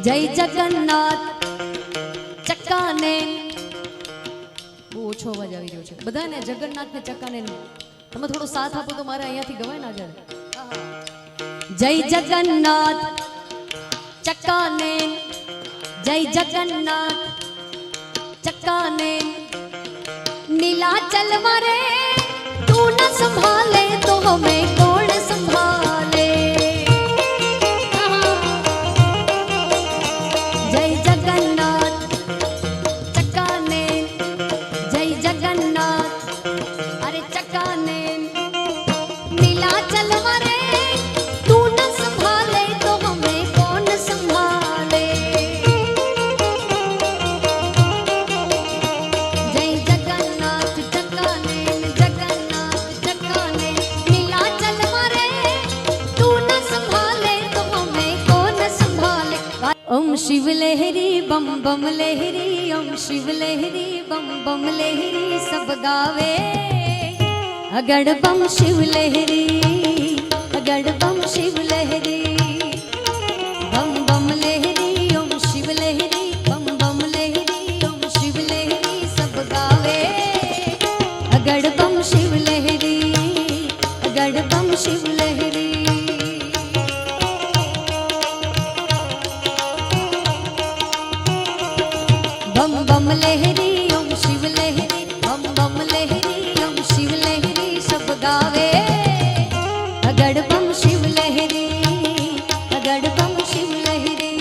जय जगन्नाथ चक्काने બહુ ઓછો અવાજ આવી રહ્યો છે બધાને જગન્નાથ ને ચક્કાને તમે થોડો સાથ આપો તો મારે અહીંયાથી ગવાય ને આગળ જય જગન્નાથ ચક્કાને जय जगन्नाथ चक्काने नीलाचल मारे तू न संभाले तो हमें कौन संभाले। जय जगन्नाथ चक्काने जय जगन्नाथ अरे चक्काने नीलाचल मारे तू न संभाले तो हमें कौन संभाले। ओम शिव लहरी बम बम लहरी ओम शिव लहरी बम बम लहरी सब गावे अगड़ बम शिव लहरी अगड़ बम शिव लहरी बम बम लहरी ओम शिव लहरी बम बम लहरी ओम शिव लहरी सब गावे अगड़ बम शिव लहरी अगड़ बम शिव लहरी। बम बम लहरी ओम शिव लहरी बम बम लहरी ओम शिव लहरी सब गावे अगड़ बम शिव लहरी अगड़ बम शिव लहरी।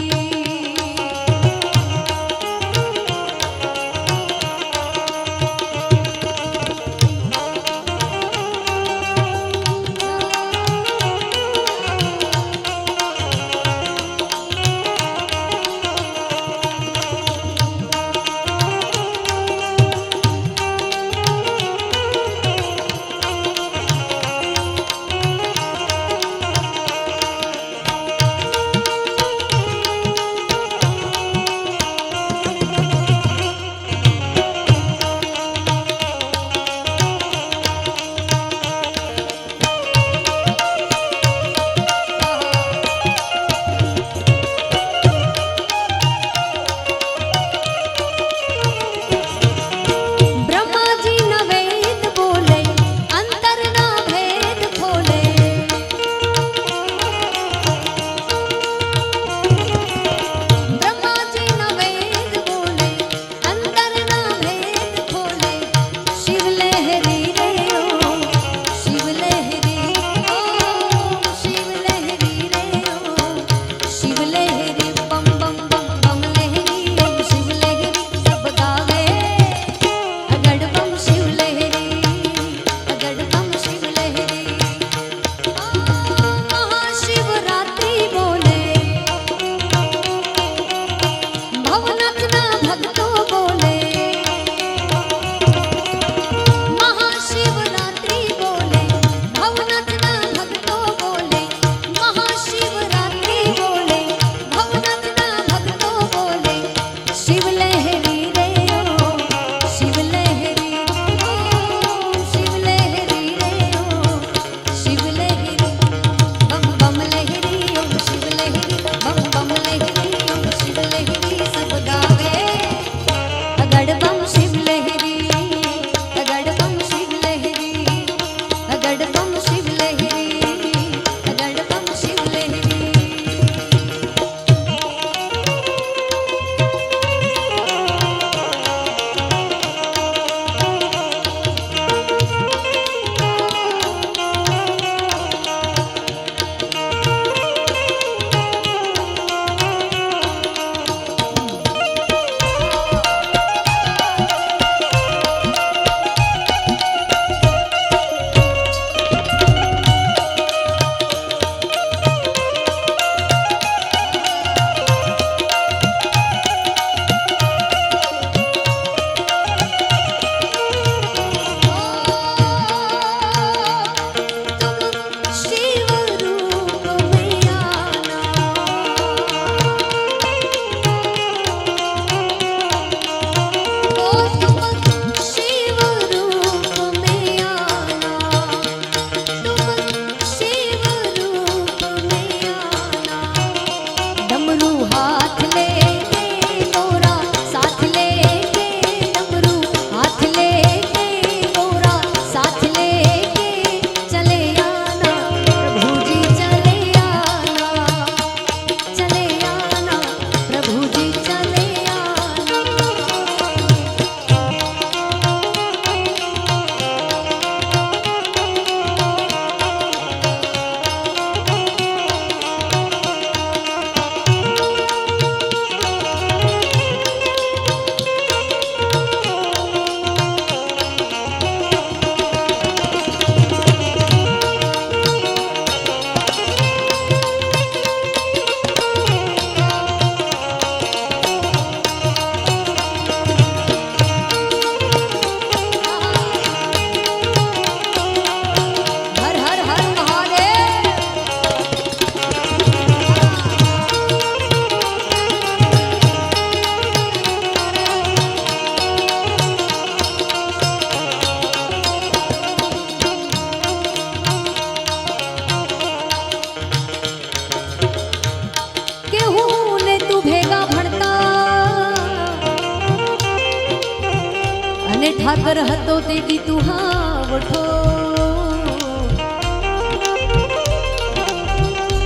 ઠાકર હતો તે દી તું હાવઠો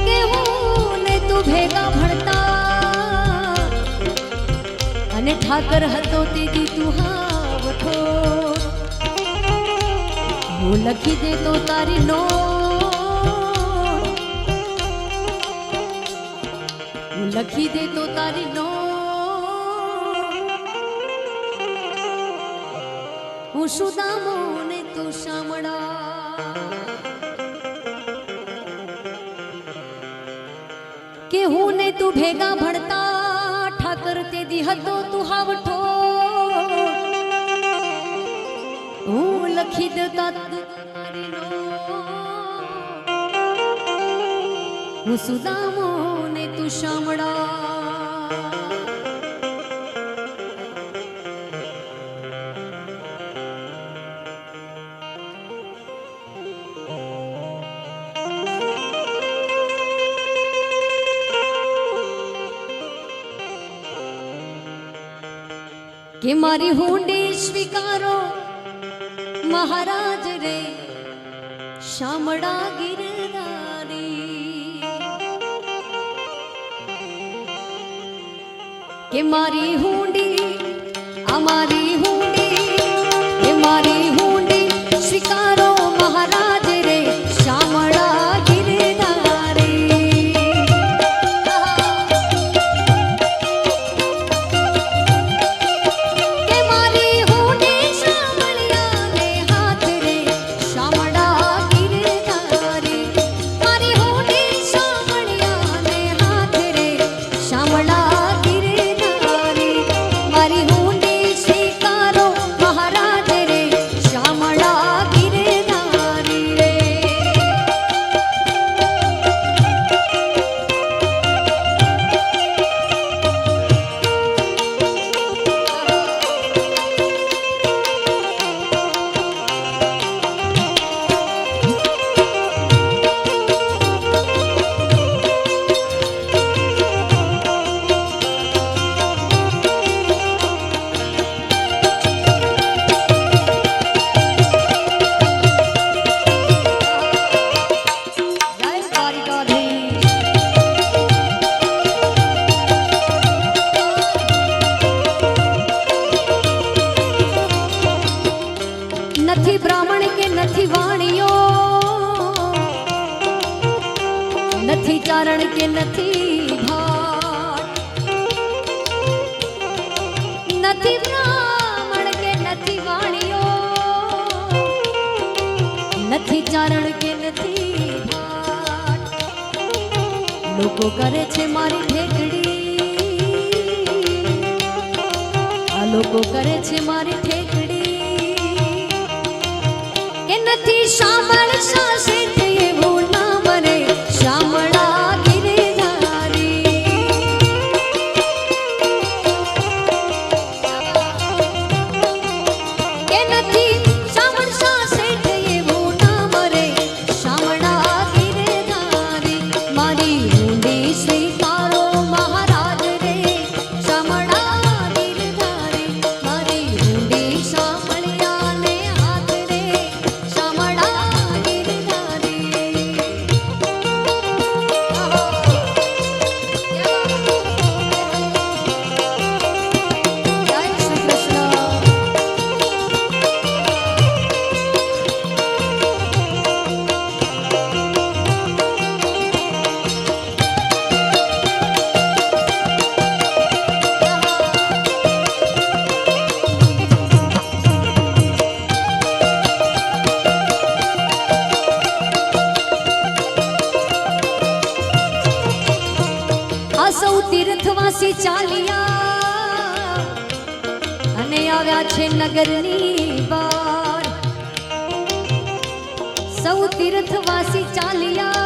કે હું ને તું ભેગા ભણતા અને ઠાકર હતો તે દી તું હાવઠો હું લખી દે તો તારી નો હું લખી દે તો તારી નો હું સુદામો ને તું શામળા કે હું ને તું ભેગા ભણતા ઠાકર તે દી હતો તું હાવઠો હું લખી દેતા તારી નો હું સુદામો ને તું શામળા કે મારી હુંડી સ્વીકારો મહારાજ રે શામળા ગિરધારી કે મારી હુંડી અમારી હુંડી કે મારી હુંડી સ્વીકારો મહારાજ રે શામળા નથી બ્રાહ્મણ કે નથી વાણિયો નથી ચારણ કે નથી ભાટ નથી બ્રાહ્મણ કે નથી વાણિયો નથી ચારણ કે નથી ભાટ લોકો કરે છે મારી ઠેકડી આ લોકો કરે છે મારી ઠેકડી કે નથી શામળ સાસે એવું ના બને શામળા ગિરધારી કે નથી શામળ સાસે એવું ના બને શામળા ગિરધારી મારી હુંડી સ્વીકારો મહારાજ રે શામળા ગિરધારી મારી હુંડી શામળિયા ને હાથ રે સૌ તીર્થવાસી ચાલ્યા અને આવ્યા છે નગરની બહાર સૌ તીર્થવાસી ચાલ્યા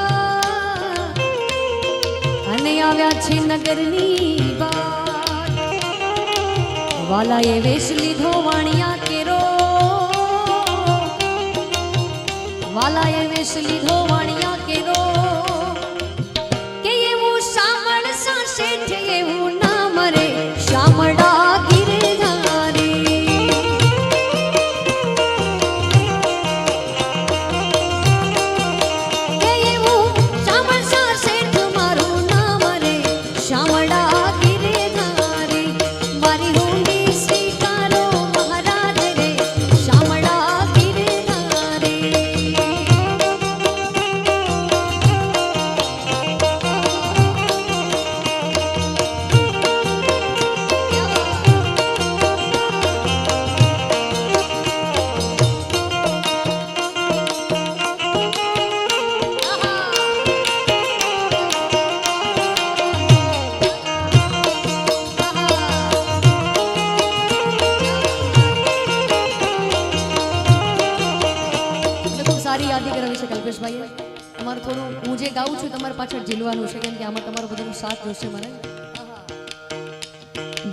અને આવ્યા છે નગરની બહાર વાલાએ વેશ લીધો વાણિયા કેરો વાલાએ વેશ લીધો વાણિયા કેરો શેઠ એવું ના મરે શામળા ગિરધારી તમારે પાછળ ઝીલવાનું છે કેમ કે આમાં તમારો બધાનો સાથ જોશે મને.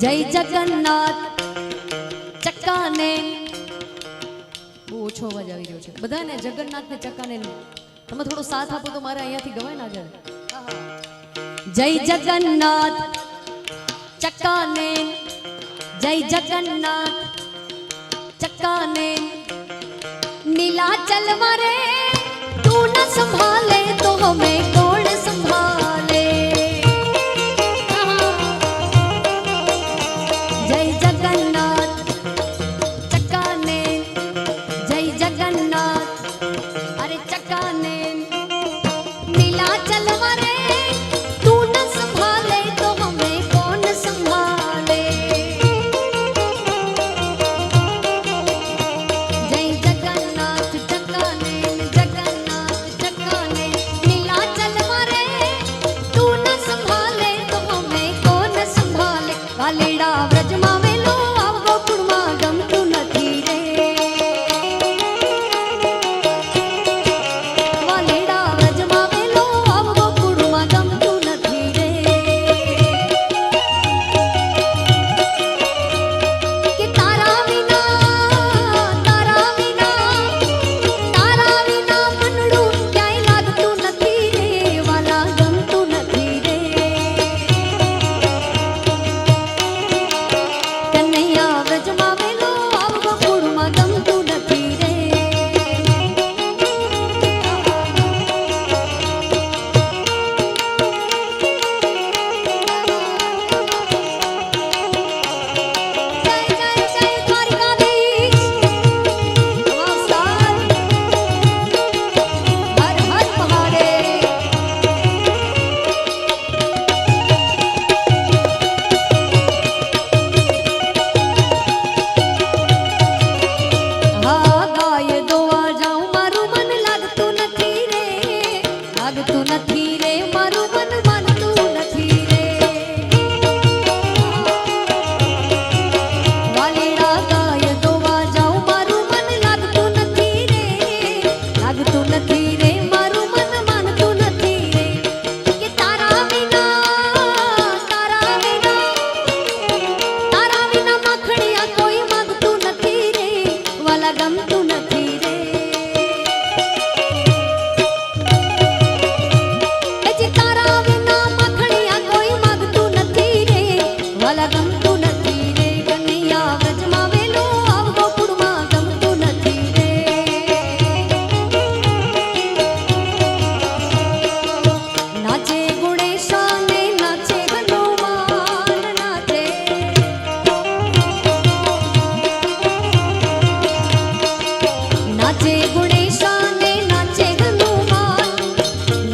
જય જગન્નાથ ચક્કાને બહુ ઓછો અવાજ આવી રહ્યો છે બધાને. જગન્નાથ ને ચક્કાને તમે થોડો સાથ આપો તો મારે અહીંયાથી ગવાય ના જાય. જય જગન્નાથ ચક્કાને જય જગન્નાથ चक्काने नीलाचल मारे तू न संभाले तो हमें कौन संभाले. जय जगन्नाथ चक्काने जय जगन्नाथ अरे चक्काने नीलाचल मारे तू न संभाले तो हमें कौन संभाले.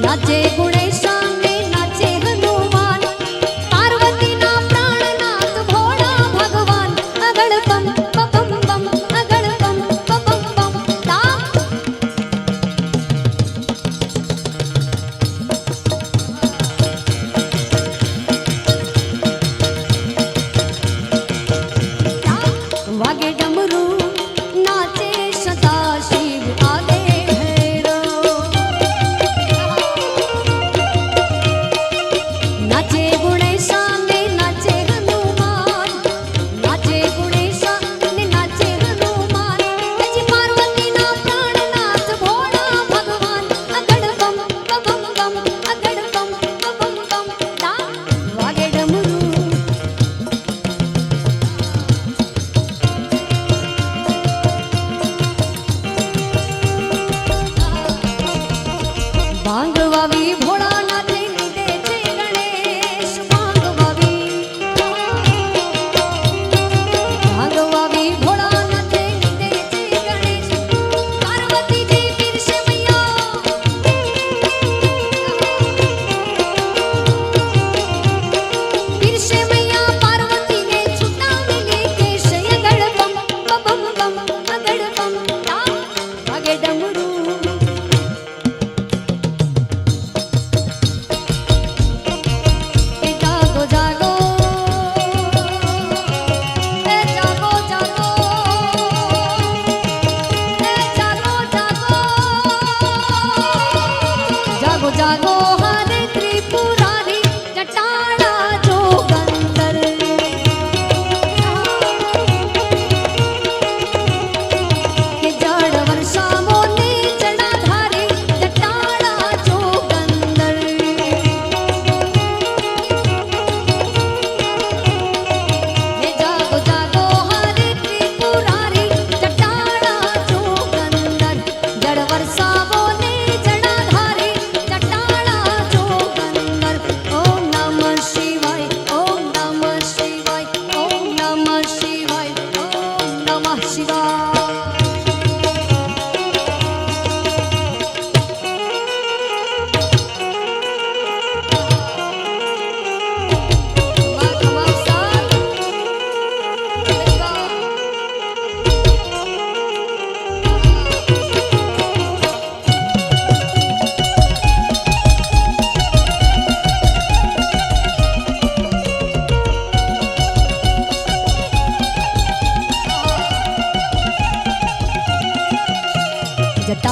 नाचे गुणेशाने नाचे हनुमान पार्वतीना प्राणनाथ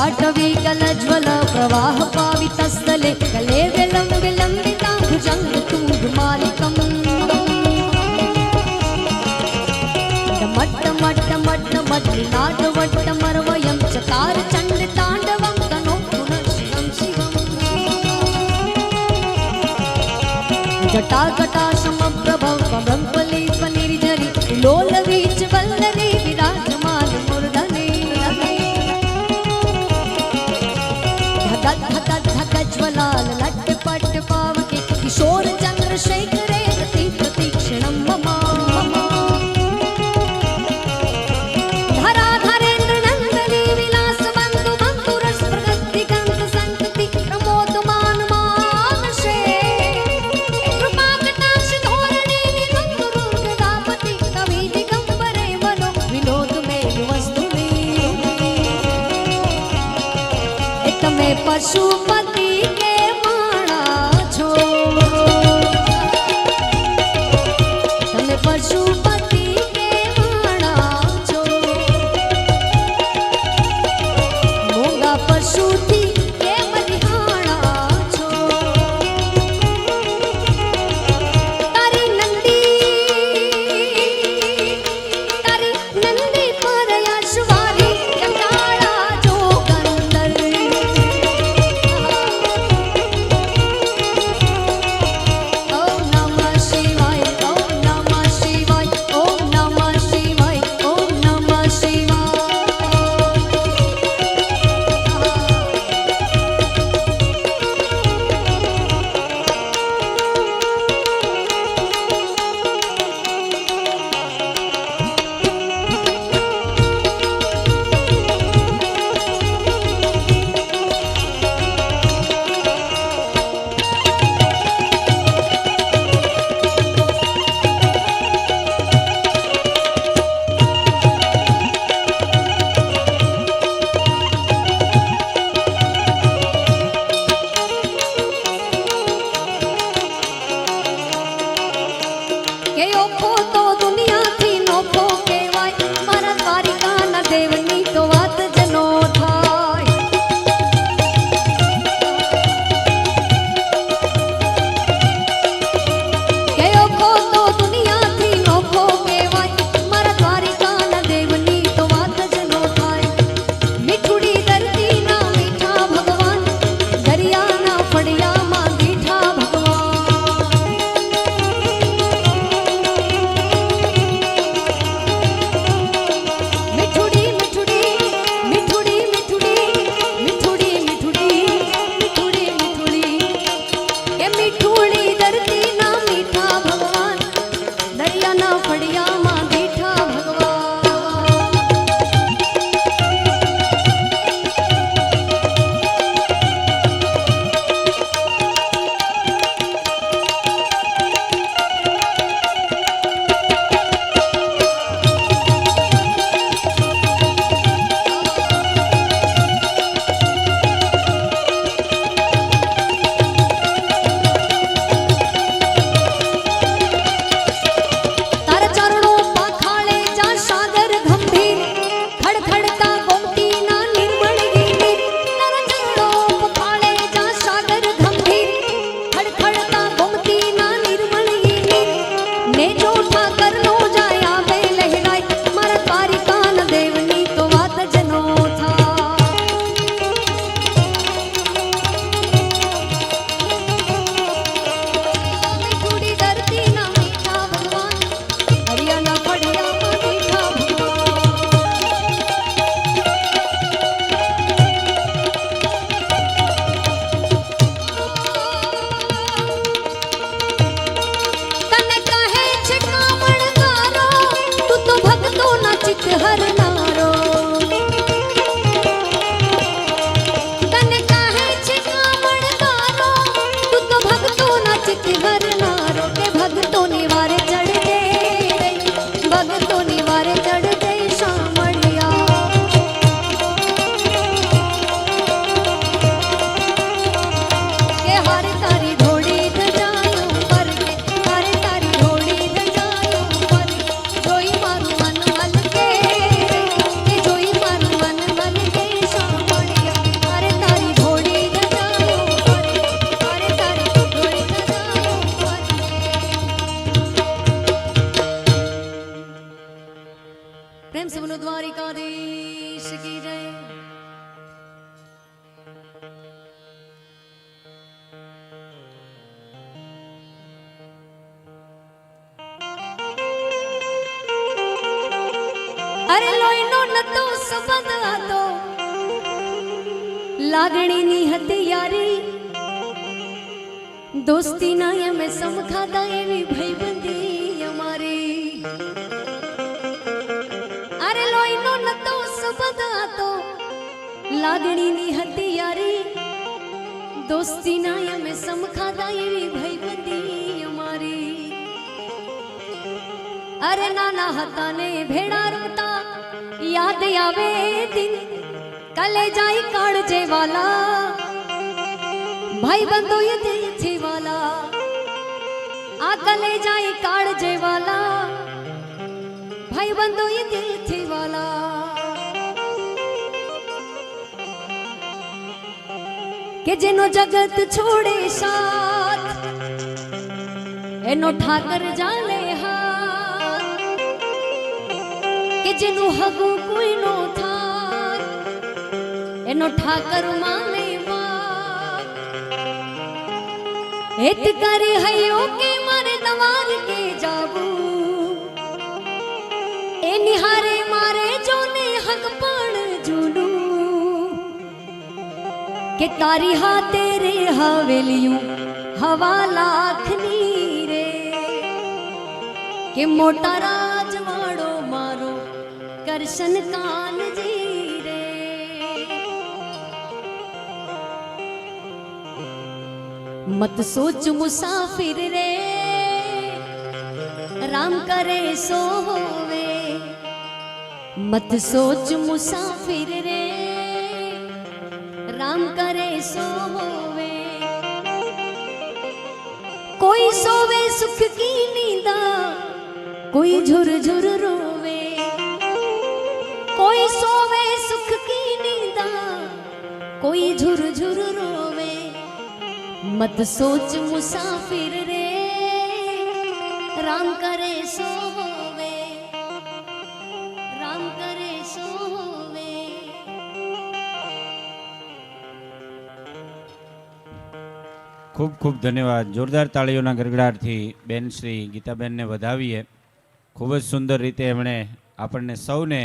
जटाटवी कलज्वल प्रवाह पावितस्थले कले विलम्बिता भुजंग तुंगमालिकम् मट्टमट्टमट्टमर्वयं चकार चण्ड ताण्डवं तनो पुनः शिवं शिवम् जटाकटा समप्रभव ब्रह्मलीपनिर्झरि लोलवीच वल्लरी विराजमान मूर्धनि धक धक धक ज्वलाल लट्ट पट्ट पावके किशोर चंद्रशेखरे रति प्रतीक्षणं मम पशुपति के माणा छो तमे पशुपति के माणा छो मोगा पशु थी के मरिहाणा छो तारी नंदी पर यशवारी कंटाळा जो गंदर प्रेम से बोलो द्वारिकाधीश की जय। अरे लोईनो नतो सबंध હતો લાગણીની હતી યારી દોસ્તીના એમે સમખાતા એવી ભાઈબંધી અમારી અરે લોહીનો નતો સંબંધ હતો લાગણીની હતી યારી દોસ્તીના એમે સમખાતા એવી ભાઈબંધી અમારી અરે નાના હતા ને ભેડા રમતા યાદ આવે દિન કલેજાઈ કાળજે વાલા ભાઈ બંધો એ દિલથી વાલા આ કલેજાઈ કાળજે વાલા ભાઈ બંધો એ દિલથી વાલા કે જેનો જગત છોડે સાથ એનો ઠાકર જાલે હાથ કે જેનું હગું કોઈ નો થાય એનો ઠાકર માને हित करे हयो के मारे दवार के जाबू ए निहारे मारे जोने हक पण जुनू के तारी हा तेरे हवेलियों हवा लाखनी रे के मोटा राजवाड़ो मारो करशन कान जी रे मत सोच मुसाफिर रे राम करे सो होवे मत सोच मुसाफिर रे राम करे सो होवे कोई सोवे सुख की नींदा कोई झुर झुर रोवे कोई सोवे सुख की नींदा कोई झुर झुर रोवे मत सोच मुसाफिर रे राम करे सो होवे राम करे सो होवे। खूब खूब धन्यवाद। जोरदार ताळीओना गड़गड़ाटथी बेन श्री गीताबेन ने वधावीए। खूब ज सुंदर रीते एमणे आपणे सौने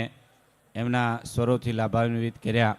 एमना स्वरोथी लाभान्वित कर्या।